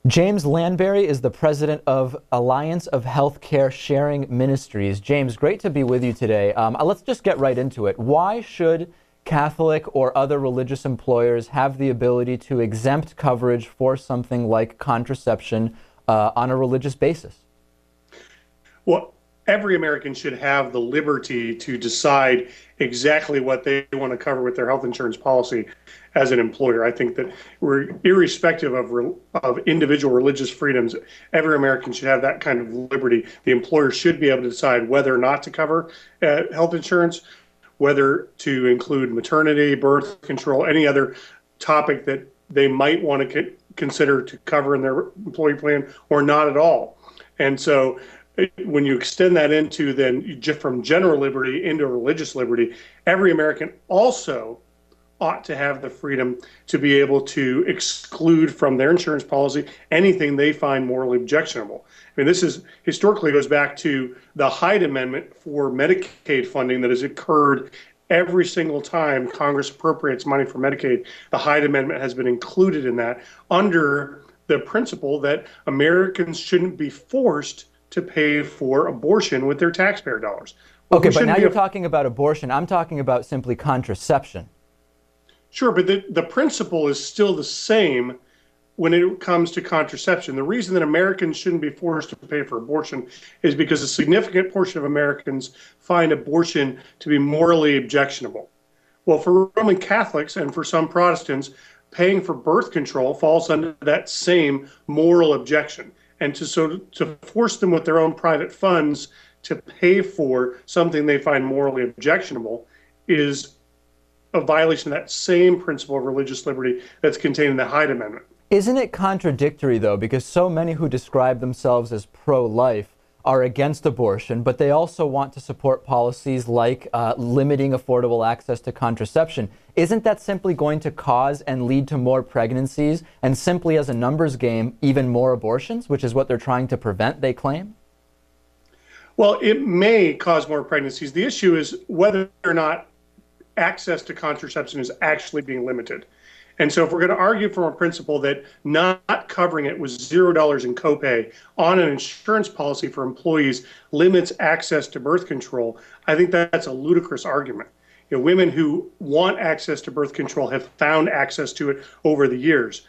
James Lansberry is the president of Alliance of Healthcare Sharing Ministries. James, great to be with you today. Let's just get right into it. Why should Catholic or other religious employers have the ability to exempt coverage for something like contraception on a religious basis? Well, every American should have the liberty to decide exactly what they want to cover with their health insurance policy as an employer. I think that we're irrespective of individual religious freedoms. Every American should have that kind of liberty. The employer should be able to decide whether or not to cover health insurance, whether to include maternity, birth control, any other topic that they might want to consider to cover in their employee plan, or not at all. And so when you extend that into then just from general liberty into religious liberty, every American also ought to have the freedom to be able to exclude from their insurance policy anything they find morally objectionable. I mean, this is historically goes back to the Hyde Amendment for Medicaid funding that has occurred every single time Congress appropriates money for Medicaid. The Hyde Amendment has been included in that under the principle that Americans shouldn't be forced to pay for abortion with their taxpayer dollars. Okay, but now you're talking about abortion. I'm talking about simply contraception. Sure, but the principle is still the same when it comes to contraception. The reason that Americans shouldn't be forced to pay for abortion is because a significant portion of Americans find abortion to be morally objectionable. Well, for Roman Catholics and for some Protestants, paying for birth control falls under that same moral objection. And to force them with their own private funds to pay for something they find morally objectionable is a violation of that same principle of religious liberty that's contained in the Hyde Amendment. Isn't it contradictory, though, because so many who describe themselves as pro-life are against abortion, but they also want to support policies like limiting affordable access to contraception? Isn't that simply going to cause and lead to more pregnancies and simply as a numbers game, even more abortions, which is what they're trying to prevent, they claim? Well, it may cause more pregnancies. The issue is whether or not access to contraception is actually being limited. And so if we're going to argue from a principle that not covering it with $0 in copay on an insurance policy for employees limits access to birth control, I think that's a ludicrous argument. You know, women who want access to birth control have found access to it over the years.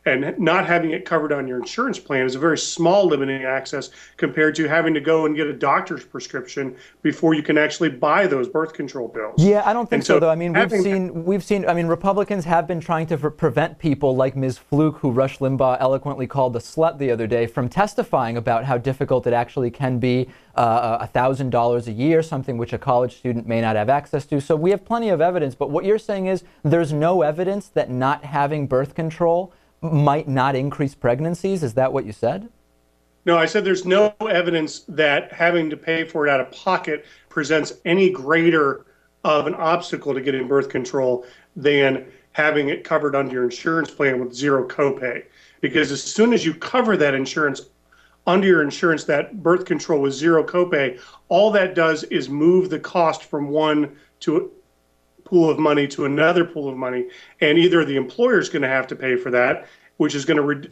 And not having it covered on your insurance plan is a very small limiting access compared to having to go and get a doctor's prescription before you can actually buy those birth control pills. Yeah, I don't think so, though. I mean, we've seen. I mean, Republicans have been trying to prevent people like Ms. Fluke, who Rush Limbaugh eloquently called a slut the other day, from testifying about how difficult it actually can be. $1,000 a year, something which a college student may not have access to. So we have plenty of evidence. But what you're saying is there's no evidence that not having birth control might not increase pregnancies? Is that what you said? No, I said there's no evidence that having to pay for it out of pocket presents any greater of an obstacle to getting birth control than having it covered under your insurance plan with zero copay. Because as soon as you cover that insurance under your insurance, that birth control with zero copay, all that does is move the cost from one to pool of money to another pool of money, and either the employer is going to have to pay for that, which is going to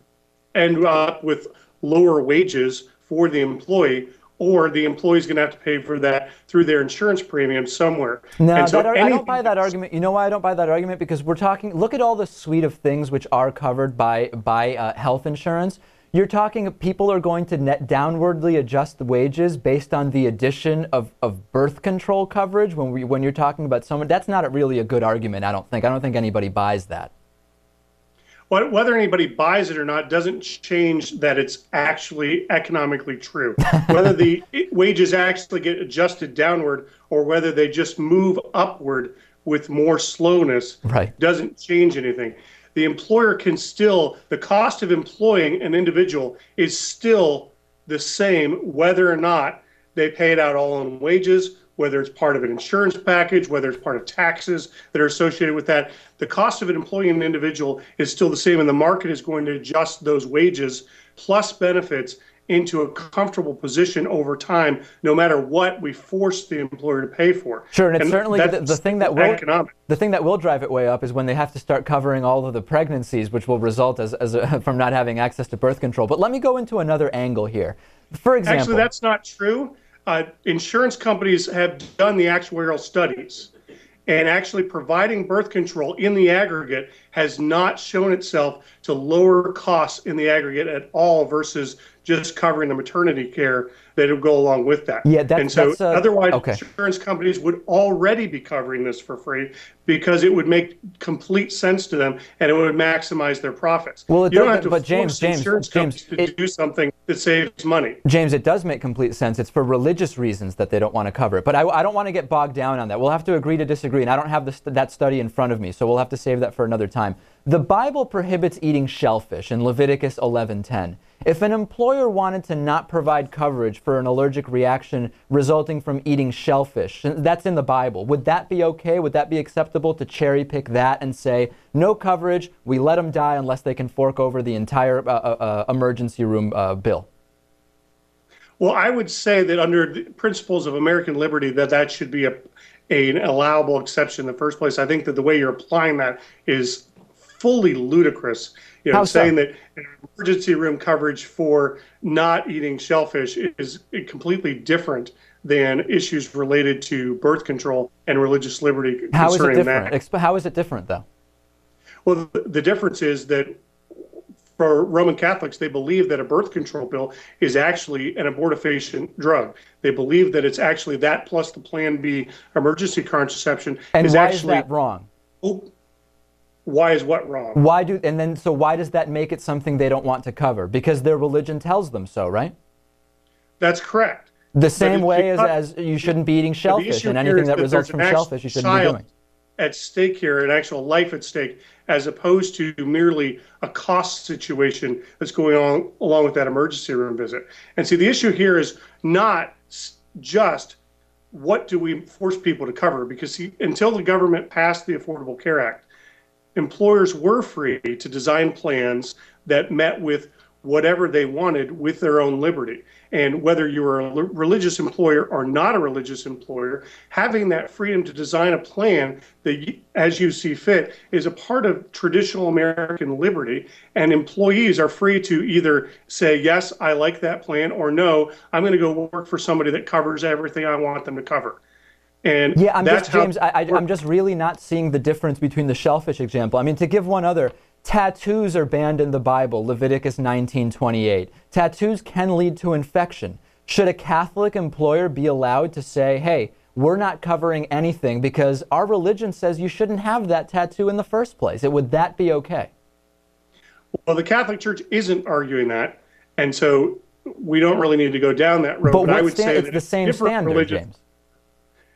end up with lower wages for the employee, or the employee is going to have to pay for that through their insurance premium somewhere. No, I don't buy that argument. You know why I don't buy that argument? Because we're talking, look at all the suite of things which are covered by health insurance. You're talking people are going to net downwardly adjust the wages based on the addition of birth control coverage when you're talking about someone. That's not really a good argument, I don't think. I don't think anybody buys that. Whether anybody buys it or not doesn't change that it's actually economically true. Whether the wages actually get adjusted downward or whether they just move upward with more slowness doesn't change anything. The employer can still, the cost of employing an individual is still the same whether or not they pay it out all in wages, whether it's part of an insurance package, whether it's part of taxes that are associated with that. The cost of an employee and an individual is still the same, and the market is going to adjust those wages plus benefits into a comfortable position over time, no matter what we force the employer to pay for. Sure, and it's certainly the thing that will economic. The thing that will drive it way up is when they have to start covering all of the pregnancies, which will result from not having access to birth control. But let me go into another angle here. For example, actually, that's not true. Insurance companies have done the actuarial studies, and actually providing birth control in the aggregate has not shown itself to lower costs in the aggregate at all versus just covering the maternity care that will go along with that. Yeah, otherwise, okay. Insurance companies would already be covering this for free because it would make complete sense to them and it would maximize their profits. Well, you don't have to force insurance companies to do something that saves money. James, it does make complete sense. It's for religious reasons that they don't want to cover it. But I don't want to get bogged down on that. We'll have to agree to disagree, and I don't have that study in front of me, so we'll have to save that for another time. The Bible prohibits eating shellfish in Leviticus 11:10. If an employer wanted to not provide coverage for an allergic reaction resulting from eating shellfish, that's in the Bible, would that be okay? Would that be acceptable to cherry pick that and say, no coverage, we let them die unless they can fork over the entire emergency room bill? Well, I would say that under the principles of American liberty, that should be an allowable exception in the first place. I think that the way you're applying that is fully ludicrous. You know, How saying so? that emergency room coverage for not eating shellfish is completely different than issues related to birth control and religious liberty. How is it different? How is it different, though? Well, the difference is that for Roman Catholics, they believe that a birth control pill is actually an abortifacient drug. They believe that it's actually that plus the Plan B emergency contraception. And is why actually, is that wrong? Why is what wrong? Why does that make it something they don't want to cover? Because their religion tells them so, right? That's correct. The same way as you shouldn't be eating shellfish, and anything that results from shellfish you shouldn't be doing. At stake here, an actual life at stake, as opposed to merely a cost situation that's going on along with that emergency room visit. And see, the issue here is not just what do we force people to cover, because see, until the government passed the Affordable Care Act, employers were free to design plans that met with whatever they wanted with their own liberty. And whether you were a religious employer or not a religious employer, having that freedom to design a plan that, as you see fit, is a part of traditional American liberty. And employees are free to either say, yes, I like that plan, or no, I'm going to go work for somebody that covers everything I want them to cover. And yeah, I'm just really not seeing the difference between the shellfish example. I mean, to give one other, tattoos are banned in the Bible, Leviticus 19:28. Tattoos can lead to infection. Should a Catholic employer be allowed to say, hey, we're not covering anything because our religion says you shouldn't have that tattoo in the first place? Would that be okay? Well, the Catholic Church isn't arguing that, and so we don't really need to go down that road. But I would say it's the same standard, James.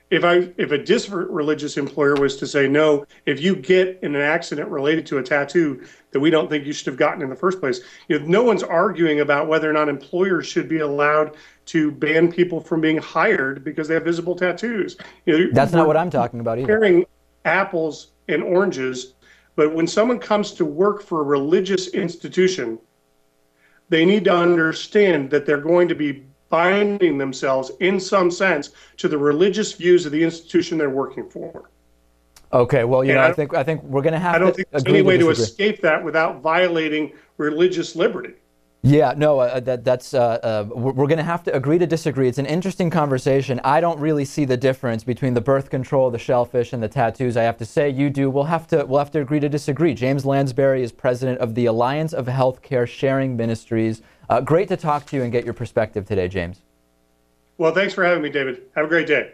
If a different religious employer was to say, no, if you get in an accident related to a tattoo that we don't think you should have gotten in the first place, no one's arguing about whether or not employers should be allowed to ban people from being hired because they have visible tattoos. That's not what I'm talking about either. Comparing apples and oranges, but when someone comes to work for a religious institution, they need to understand that they're going to be binding themselves in some sense to the religious views of the institution they're working for. Okay, well, I think we're going to have to. I don't think there's any way to escape that without violating religious liberty. Yeah, no, we're going to have to agree to disagree. It's an interesting conversation. I don't really see the difference between the birth control, the shellfish, and the tattoos. I have to say, you do. We'll have to agree to disagree. James Lansberry is president of the Alliance of Healthcare Sharing Ministries. Great to talk to you and get your perspective today, James. Well, thanks for having me, David. Have a great day.